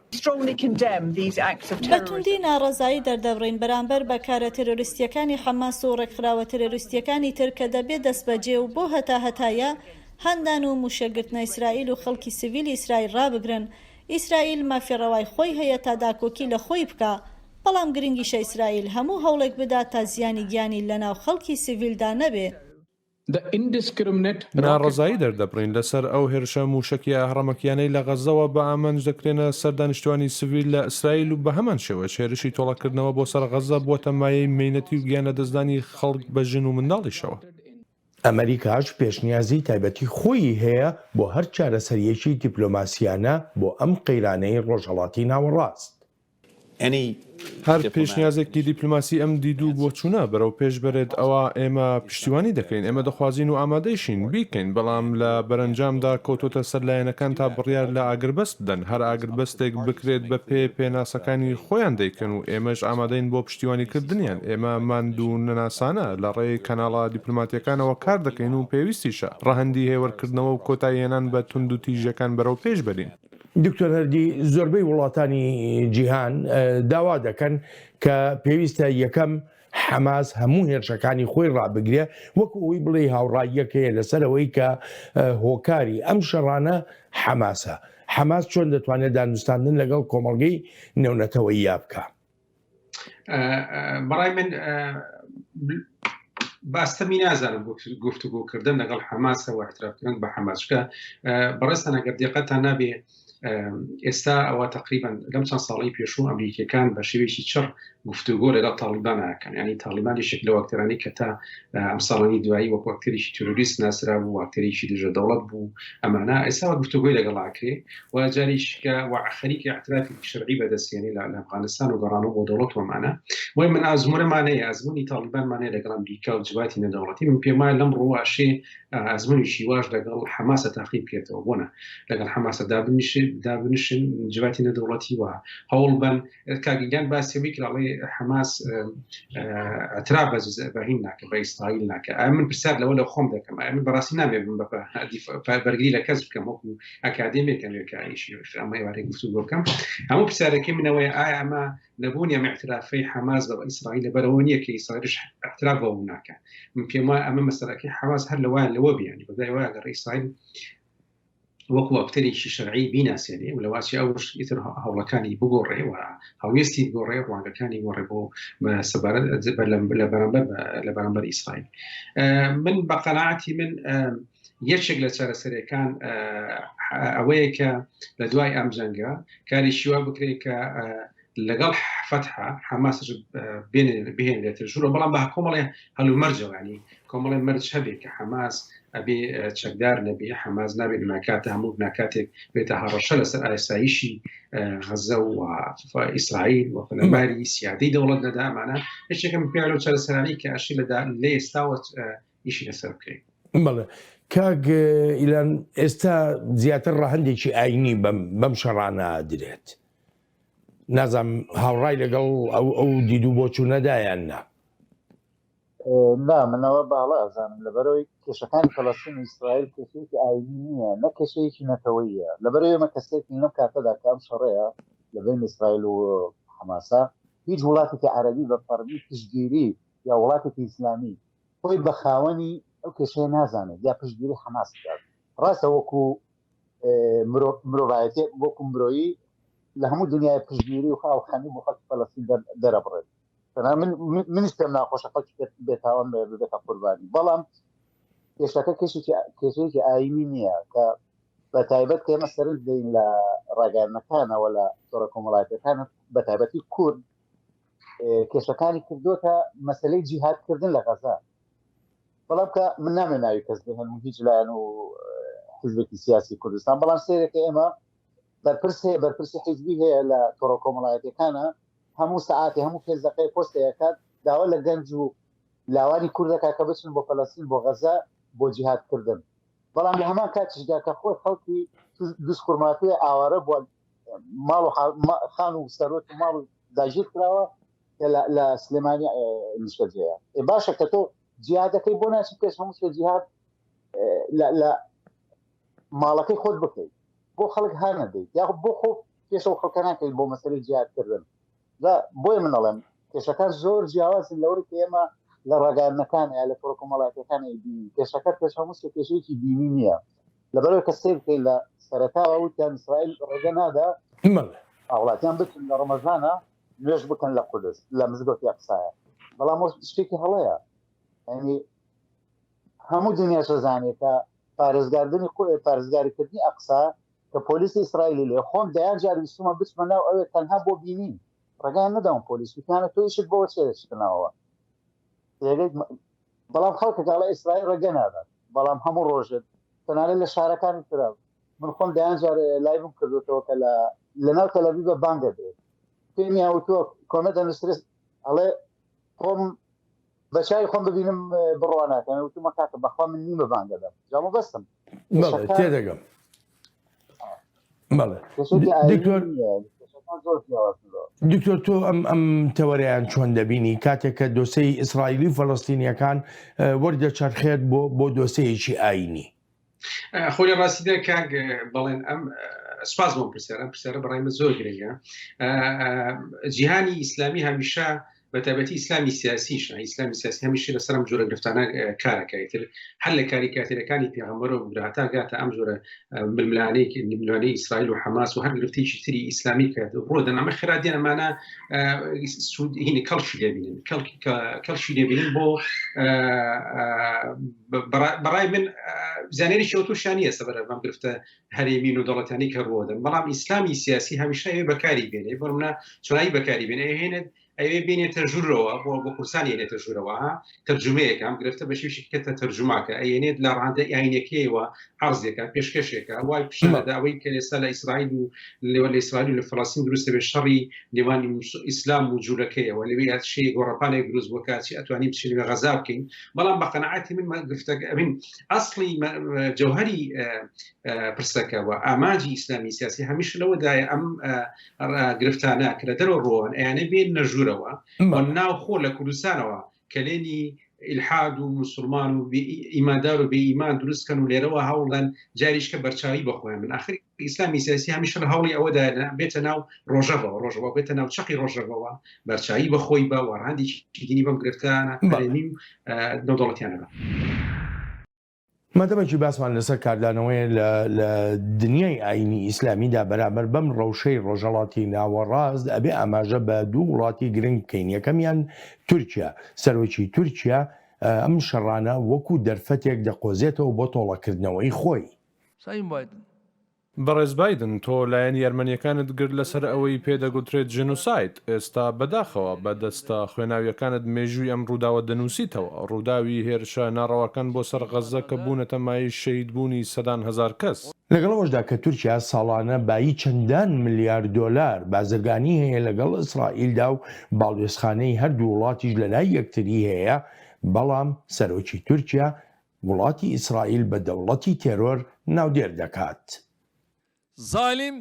بەتوندی ناڕەزایی دەردەبڕین بەرامبەر بەکارە تێرۆریستیەکانی حەماس و ڕێکخراوە تێرۆریستیەکانی تر کە دەبێت دەستبەجێ و بۆ هەتایە هەندان و موشەگرتنە ئیسرائیل و خەڵکی سڤیلی ئیسرائیل ڕابگرن. ئیسرائیل مافێڕەوای خۆی هەیە تا داکۆکی لە خۆی بکە بەڵام گرنگیشە ئیسرائیل هەموو هەوڵێک بدات تا زیانی گیانی لەناو خەڵکی سڤیلدا نەبێ. ناڕەزایی دەردەبڕین لەسەر ئەو هێرشە موشکی هەڕەمەکیانەی لە غەزەوە بە ئامانج دەکرێنە سەر دانیشتوانی سڤیل لە ئیسرائیل و بە هەمان شێوە هێرشی تۆڵەکردنەوە بۆ سەر غەزە بۆتە مایەی مینەتی و گیانە دەستدانی خەڵک بە ژن و منداڵیشەوە. ئەمریکاش پێشنیازی تایبەتی خۆی هەیە بۆ هەر چارەسەریەکی دیپلۆماسیانە بۆ ئەم قەیرانەی ڕۆژهەڵاتی ناوەڕاست. هەر پێشنیازێکی دیپلۆماسی ئەم دیدوو بۆ چوونە بەرەو پێش بەرێت ئەوە ئێمە پشتیوانی دەکەین ئێمە دەخوازین و ئامادەیشین بیکەین بەڵام لە بەرەنجامدا کەوتۆتە سەرلایەنەکان تا بڕیار لە ئاگربەست بدەن هەر ئاگربەستێک بکرێت بە پێناسەکانی خۆیان دەیکەن و ئێمەش ئامادەین بۆ پشتیوانیکردنیان ئێمە ماندوو نەناسانە لە ڕێی کەناڵە دیپلۆماتیەکانەوە کار دەکەین و پێویستیشە ڕەهەندی هێوەرکردنەوە و کۆتاییێنان بە تونند و تیژەکان بەرەو پێش بەرین. دکتۆر هەردی زۆربەی وڵاتانی جیهان داوا دەکەن کە پێویستە یەکەم حەماس هەموو هێرشەکانی خۆی ڕابگرێ وەکو ئەوی بڵێ هاوڕاییەکەیە لەسەرەوەی کە هۆکاری ئەم شەڕانە حەماسە. حەماس چۆن دەتوانێت دانوستاندن لەگەڵ کۆمەڵگەی نێونەتەوەیی بکە؟ بەڕای من باستەمی نازانم گفتوگۆکردن لەگەڵ حەماسەوە احترامکردن بە حەماسکە بەڕێستان ئەگەر دقەتان نابێ ئێستا ئەوە تقریبان لەم چەند ساڵی پێشوو ئەمریکیەکان بە شێوەیەکی چڕ گفتوگۆ لەگەڵ تالیبان ئاکەن ینی تالیبانیشێک لە واکتەرانی کە تا ئەم ساڵانی دوایی وەک واکتێریشی تۆریست ناسرا بوو واکتێریشی دژە دەوڵەت بوو ئەمانە ئێستا گفتوگۆی لەگەڵ ئاکرێ و جاریشکە خەریکی احترافی شەرعی بەدەستێنی لە ئەفغانستان و گەڕانەوە بۆ دەوڵەت وەمانە وای من ئازمونەمانەیە ئازمونی تالیبانمانەیە لەگەڵ ئەمریکا و جواتی نەدەوڵەتی من پێم وایە لەم ڕۆواشێ ئازمونیشی واش لەگەڵ حەماسە تاقیب بکرێتەوە بۆنە لەگەڵ حەماسە دابنشن جواتی نەدەوڵەتی وە هەوڵ بن کاگیان باسیەوەی کراڵێ حەماس ئەترا بەهین ناکە بە ئیسرائیل ناکە من پرسیار لەوە لە خۆم دەکەم من بەڕاستی نامێ بم بەرگری لە کەس بکەم وەکو ئەکادێمێکم وێکایشی ئەمە وارێک گفتوگۆ بکەم هەموو پرسیارەکەی منەوەی ئایا ئەمە نەبوونی ئەم اعترافەی حەماس بە ئیسرائیل لەبەرەوە نییە کە ئیسرائیلش اعتراف بەوە ناکە من پێم وایە ئەمە مەسەلەکەی حەماس هەر لەوە بیانی بەدای وایە ئەگەر ئیسرائیل وەکو ئەکتەرێکی شەرعی بیناسیێنێ و لەواسی ئەوش ئیتر هەوڵەکانی بگۆڕێ و هەڵوێستی بگۆڕێ ڕوانگەکانی گۆڕێ بۆ سەبارەت لە بەرامبەر ئیسرائیل. من بە قەناعەتی من یەکێک لە چارەسەرەکان ئەوەیە کە لە دوای ئەم جەنگە کاریشی وا بکرێت کە لەگەڵ فتحە حماسش بهێنێتە ژوورە، بەڵام بە کۆمەڵێ هەلومەرجەوانی کۆمەڵێ مەرج هەبێت کە حماس ئەبێ چەکدار نەبێ، حماس نابێت ناکاتە هەموو ناکاتێک بێتە هەڕەشە لەسەر ئاسایشی غەزە و ئیسرائیل و فەلەماری سیادەی دەوڵەت نەدا. ئەمانە هیچێکم پێ لەو چارەسەرانەی کە ئەشی لە ئێستاوە ئیشی لەسەر بکرێت. بەڵێ کاک ئیلان، ئێستا زیاتر ڕەهەندێکی ئاینی بەم شەڕانە درێت، نازانم هاوڕای لەگەڵ ئەو دیدوو بۆ چوونەدایان نا؟ نا، منەوە باڵا ئەزانم لەبەرەوەی کێشەکانی فەڵەستین و ئیسرائیل کێشەیەکی ئاینی نییە، نە کێشەیەکی نەتەوەییە. لەبەرەوەی ئێمە کەسێکی لەم کاتەدا کام شەڕەیە لەبین ئیسرائیل و حەماسا، هیچ وڵاتێکی عەرەبی بە فەرمی پشتگیری یا وڵاتێکی ئیسلامی خۆی بە خاوەنی ئەو کێشەیە نازانێت یا پشتگیری حەماس بکات. ڕاستە وەکو مرۆڤایەتی وەکو مرۆیی لە هەموو دنیای پشتگیری و خاوخانی بۆ خەڵکی فەڵەستین دەرەبڕێت. منیش پێم ناخۆشە خەڵکی بێتاوان بێتە قوربانی، بەڵام کێشەکە کێشەیەکی ئاینی نییە کە بە تایبەت کە ئێمە سەرنج دەین لە ڕاگەیاندنەکانەوە لە تۆڕە کۆمەڵایەتەکان بە تایبەتی کورد کێشەکانی کردوتە مەسەلەی جیهادکردن لە غەزە. بەڵام کە من نامێن ناوی کەس بهێن و هیچ لایەن و حیزبێکی سیاسی کوردستان، بەڵام سێرێکە ئێمە بەرپرسی حیزبی هەیە لە تۆڕە کۆمەڵایەتەکانە، هەموو سەعاتی هەموو پێنجدەقەی پۆستەیەکات داوا لە گەنج و لاوانی کوردەکە کە بچن بۆ فەڵەستین بۆ غەزە بۆ جیهادکردن. بەڵام لە هەمان کاتیشدا کە خۆی خەڵکی دووسکوڕماتوی ئاوارە بۆ ماڵ و خان و سەرۆت و ماڵ داگیر کراوە لە سلێمانی نیشتەجەیە. باشە کە تۆ جیهادەکەی بۆ ناچی پێش هەموو شوێ جیهاد لە ماڵەکەی خۆت بکەیت بۆ خەڵک هەر نەدەیت، یا بۆ خۆ پێشەوە خەڵکە ناکەیت بۆ مەسەلەی جیهادکردن. بۆیە منەڵێم کێشەکان زۆر جیاوازن لەوەی کە ئێمە لە ڕاگەیاندنەکان یا لە تۆڕە کۆمەڵایەتەکانی بینی. کێشەکە پێش هەموو کێشەیەکی دینی نییە، لەبەرەوەی کە سیر بکەیت لە سەرەتاوە وتیان ئیسرائیل ڕێگە نادا وڵاتیان بچن لە ڕەمەزانە نوێژ بکەن لە قودس لە مزگەوتی ئەقسایە، بەڵام شتێکی هەڵەیە. یعنی هەموو دنیا شەزانێت کە پارێزگاریکردنی ئەقسا کە پۆلیسی ئیسرائیلی لێ خۆم دەیان جار ویستمە بچمە ناو ئەوێ تەنها بۆ بینین، ڕێگەیان نەداون پۆلیس وتیانە تۆ ئیشت بۆ چێشتنەوە. بەڵام خەڵکەکە ئیسرائیل ڕێگە نادات، بەڵام هەموو ڕۆژێت تەنانەت لە شارەکانی ترا من خۆم دەیان جار لایڤم کردوتەوە کە لەناو تەلەڤیڤ بە بانگ دەدرێت، پێمی هاوتووە کۆمەت ئەنووسێت ئەڵێ خۆم بە چای خۆم ببینم بڕواناکەن، وتمە کاکە بەخوا من نیمە بانگ دەدەم جامە بەستم تێدەگەم. دکتۆر تۆ ئەم تەوەریان چۆن دەبینی کاتێک کە دۆسەی ئیسرائیلی و فەڵەستینیەکان وەردەچەرخێت بۆ دۆسەیەکی ئاینی؟ خۆی لە ڕاستیدا کاک بەڵێن ئەم سپاس بۆم پرسیارە بەڕای من زۆر گرنگە. جیهانی ئیسلامی هەمیشە بەتابەتی ئیسلامی سیاسیش ئیسلامی سیاسی هەمیشە لەسەر ئەم جۆرە گرفتانە کارەکەیتر هەر لە کاریکاتیرەکانی پێغەمبەر و براتا گاتە ئەم جۆرە ململانەی ئیسرائیل و حەماس و هەر گرفتێکی تری ئیسلامی کرد ڕۆدەن ئەمە خێرادیان ئەمانە هینی کەڵشی لێبینن بۆ بەڕای من زانێریی ئۆتۆشانیە سەبەر بەم گرفتە هەرێمین و دەوڵەتانی کە ڕۆدەن، بەڵام ئیسلامی سیاسی هەمیشە ئەوێ بەکاری بێنێ بۆ منە چۆنایی بەکاری بێنێ هێنێت ئەوێ بێنێتە ژوورەوە بۆ کورسانی هێنێتە ژوورەوە تەرجمەیەکە ئەم گرفتە بە شێوشی کەتە تەرجماکە ئەیێنێت لە ڕاندە ئاینەکەیەوە عەرزێکە پێشکەشێکە وای پیشەدا ئەوەی کە ئێستا لە ئیسرائیل و لە ئیسرائیل و لە فەڵەستین دروستە بێ شەڕی نێوانی ئیسلام و جوولەکەیەوە لەوێ شەیە گۆڕەپانێک دروست بۆ کاتی ئەتوانین بچین بە غەزا بکەین، بەڵام بە قەنەعەتی من گرفتەکە ئەبین ئەسڵی جەوهەری پرسەکەەوە ئاماجی ئیسلامی سیاسی هەمیشە لەوەدایە ئەم گرفتانە کە لە دەرەوە ڕۆن ئەیانە بێن نەژوورەوە ناو خۆ لە کوردستانەوە کە لێنی ئیلحاد و مسلمان و ئیماندار و بێ ئیمان دروستکەن و لێرەوە هەوڵدان جاریشکە بەرچاوی بەخۆیان من ئاخر ئیسلامی سیاسی هەمیشە لە هەوڵی ئەوەدا بێتە ناو ڕۆژەوە بێتە ناو چەقی ڕۆژەوە بەرچاوی بەخۆی بە وەڕاندی دینی بەم گرفتانە هەرێمی و نەودەوڵەتیانەوە. مادەمێکی باسمان لەسەر کاردانەوەی لە دنیای ئاینی ئیسلامیدا بەرامبەر بەم ڕەوشەی ڕۆژهەڵاتی ناوەڕاست ئەبێ ئاماژە بە دوو وڵاتی گرنگ بکەین. یەکەمیان تورکیا. سەرۆکی تورکیا ئەم شەڕانە وەکو دەرفەتێک دەقۆزێتەوە بۆ تۆڵەکردنەوەی خۆی. بەڕێز بایدن تۆ لایەن یارمەنیەکانت گرت لەسەر ئەوەی پێدەگوترێت جنوسایت. ئێستا بەداخەوە بەدەستە خوێناویەکانت مێژووی ئەم ڕووداوە دەنووسیتەوە. ڕووداوی هێرشە ناڕەوەکان بۆ سەر غەزە کە بوونەتە مای شەهیدبوونی سەدان هەزار کەس. لەگەڵەوەشدا کە تورکیا ساڵانە بایی چەندان ملیار دۆلار بازرگانی هەیە لەگەڵ ئیسرائیلدا و باڵێزخانەی هەردوو وڵاتیش لە لای یەکتری هەیە، بەڵام سەرۆکی تورکیا وڵاتی ئیسرائیل بە دەوڵەتی تێرۆر ناودێر دەکات. ظالم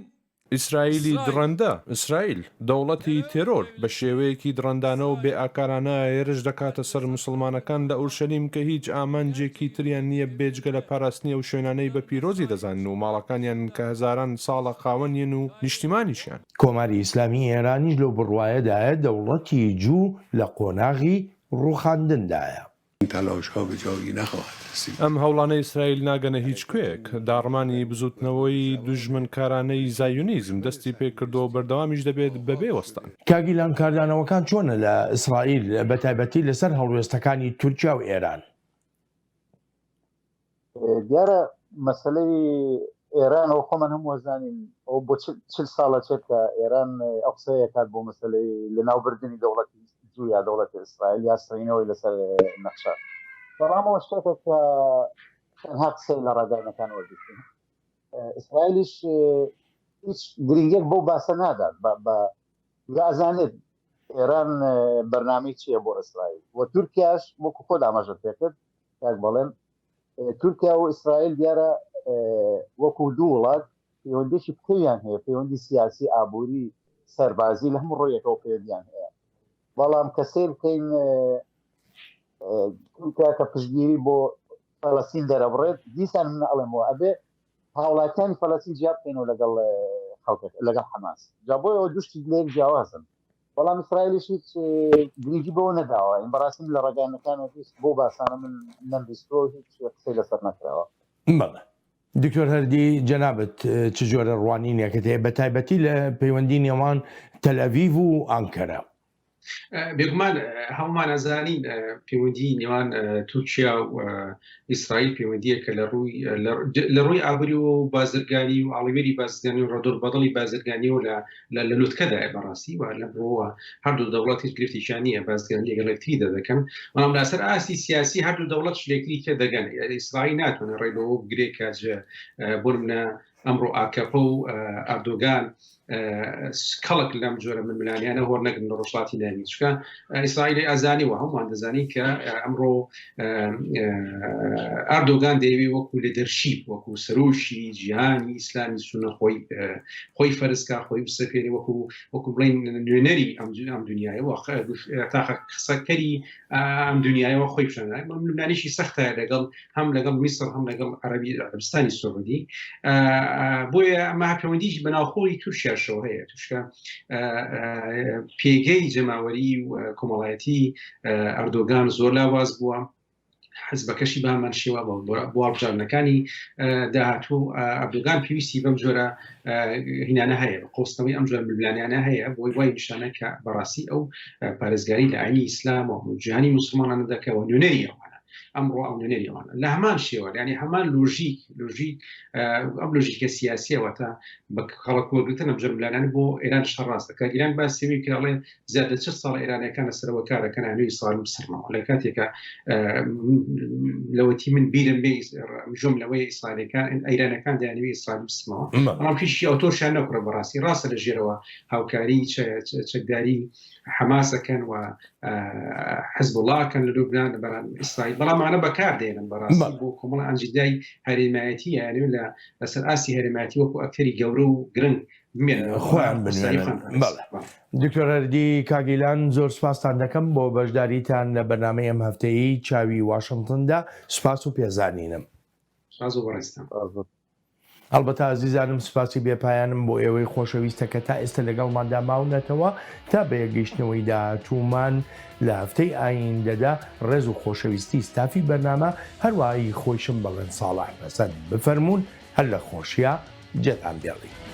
ئیسرائیلی درەندە. ئیسرائیل دەوڵەتی تێرۆر بە شێوەیەکی درەندانە و بێ ئاکارانە هێرش دەکاتە سەر موسڵمانەکان لە ئورشەلیم کە هیچ ئامانجێکی تریان نییە بێجگە لە پاراستنیە و شوێنانەی بە پیرۆزی دەزانن و ماڵەکانیان کە هەزاران ساڵە خاوەنیان و نیشتیمانیشیان. کۆماری ئیسلامی ئێرانیش لەو بڕوایەدایە دەوڵەتی جوو لە قۆناغی ڕووخاندندایە. ئەم هەوڵانە ئیسرائیل ناگەنە هیچ کوێک. داڕمانی بزوتنەوەی دوژمنکارانەی زایونیزم دەستی پێکردەوە بەردەوامیش دەبێت بەبێ وەستان. کاگیلان کاردانەوەکان چۆنە لە ئیسرائیل بەتایبەتی لەسەر هەڵوێستەکانی تورکیا و ئێران؟ دیارە مەسلەی ئێران ئەو خۆمان هەموو وەزانین ئەو بۆ 40 ساڵە چێت کە ئێران ئەو قسەیە کات بۆ مەسلەی لەناوبردننی دەوڵەتی جوو یا دەوڵەتی ئیسرائیل یا سڕینەوەی لەسەر نەخشە. بەڵامەوە شتێکە کە تەنها قسەی لە ڕێگاینەکان وەرگرتن. ئیسرائیلیش هیچ گرنگێک بەو باسە نادات بە ئازانێت ئێران بەرنامەی چییە بۆ ئیسرائیل و تورکیاش وەکو خۆ ئاماژە پێکرد کاک بەڵێن تورکیا و ئیسرائیل دیارە وەکو دوو وڵات پەیوەندیی بکەیان هەیە، پەیوەندی سیاسی ئابووری سەربازی لە هەموو ڕۆیەکەوە پێویان هەیە. بەڵام کە سیر بکەین تورکیا کە پشتگیری بۆ فەڵەستین دەرەبڕێت دیسان من ئەڵێمەوە ئەبێ هاوڵاتیانی فەڵەستین جیاب بکەینەوە لەگەڵ حەماس. جا بۆیەوە دوشتی لێک جیاوازن. بەڵام ئیسرائیلیش هیچ گرنگی بەوە نەداوە. این بەڕاستی لە ڕێگاینەکانەوە بۆ باسانە من نەمبیستەوە هیچ قسەی لەسەر نەکراوە. بەڵێ. دکتۆر هەردی جەنابەت چ جۆرە ڕوانینێکت هەیە بەتایبەتی لە پەیوەندی نێوان تەلەڤیڤ و ئانکەرە؟ بێگومان هەمومان ئەزانین پەیوەندی نێوان تورکیا و ئیسرائیل پەیوەندیەکە لە ڕووی ئابووری و بازرگانی و ئاڵیوێری بازرگانی و ڕۆدۆر بەدڵی بازرگانی و لە لوتکەدایە بەڕاستی و لە بڕەوە هەردوو دەوڵەت هیچ گرفتیشان نییە بازرگانی لەگەڵێکتری دەدەکەن. بەڵام لەسەر ئاسی سیاسی هەردوو دەوڵەت شلێکتری تێ دەگەن. ئیسرائیل ناتوانێت ڕێبەوە بگرێت کاجە بۆ منە ئەمڕۆ ئاکەپە و ئەردۆگان کەڵک لەم جۆرە ململانیانە هۆر نەگرن لە ڕۆژڵاتی ناوی چکە ئیسرائیلی ئازانیوە هەمووان دەزانین کە ئەمڕۆ ئەردۆگان دەیەوێ وەکو لێدەرشیپ وەکو سەرۆشی جیهانی ئیسلامی سونە خۆی فەرزکە خۆی بسەپێنێ وەکو بڵین نوێنەری ئەم دنیایەوە تاقە قسەکەری ئەم دنیایەوە خۆی پیشانە ململانیشی سەختە هەم لەگەڵ میسر هەم لەگەڵ عەرەبستانی سۆڤەتی. بۆیە ئەمە پەیوەندیی بەناوخۆی تورکیاشەوە هەیە. توشکە پێگەی جەماوەری و کۆمەڵایەتی ئەردۆگان زۆر لاواز بووە. حزبەکەشی بامان شێوە بۆ هەڵبژاردنەکانی داهاتوو ئەردۆگان پێویستی بەم جۆرە هینانە هەیە قۆستنەوەی ئەم جۆرە ململانیانە هەیە بۆی وای نیشانە کە بەڕاستی ئەو پارێزگاری لە ئاینی ئیسلام و جیهانی موسڵمانانە دەکەوە نوێنەریەوە ئەمڕۆ ئەو نوێنەریەوەانە لە هەمان شێوە ینی هەمان لۆژیک ئەم لۆژیکە سیاسیەوە تا بە خەڵک وەرگرتن ئەم جەملانانە بۆ ئێران شەڕاست دەکات. ئیران باسیەوەی کراڵێ زیادە 40 ساڵ ئێرانەکانە سەرەوە کارەکەن هەنووی ئیسرائیل بسڕنەوە لە کاتێکە لەوەتی من بیرم بێ ژۆم لەوەی ئیسرائیلەکان ئەیرانەکان دەیانوی ئیسرائیل بسڕنەوە. بەڵام پیشی ئۆتۆشیان نەکڕە بەڕاستی ڕاستە لە ژێرەوە هاوکاری چەکداری حەماسەکەن و حزبوڵاکەن لە لوبنان بەران ئیسرائیل. بەڵام ئەمانە بەکار دێنن بەڕاستی بۆ کۆمەڵ ئەنجیدای هەرێمایەتی یانوێ لەسەر ئاسی هەرێمایەتی وەکو ئەکتەری گەورە و گرنگ خۆیان بنوێنن. دکتۆر هەردی کاگیلان زۆر سپاسان دەکەم بۆ بەشداریتان لە بەرنامەی ئەم هەفتەیەی چاوی واشنگتندا. سپاس و پێزانینم. سپاس و بەڕێستان. ئەلبەتە ئازیزانم سوپاسی بێپایانم بۆ ئێوەی خۆشەویستە کە تا ئێستا لەگەڵماندا ماونەتەوە تا بەیەگەیشتنەوەی داهاتوومان لە هەفتەی ئایندەدا ڕێز و خۆشەویستی ستافی بەرنامە هەروەهایی خۆشم بەڵێن ساڵح بەسەر بفەرمونون هەر لە خۆشیە جێتان بێڵی.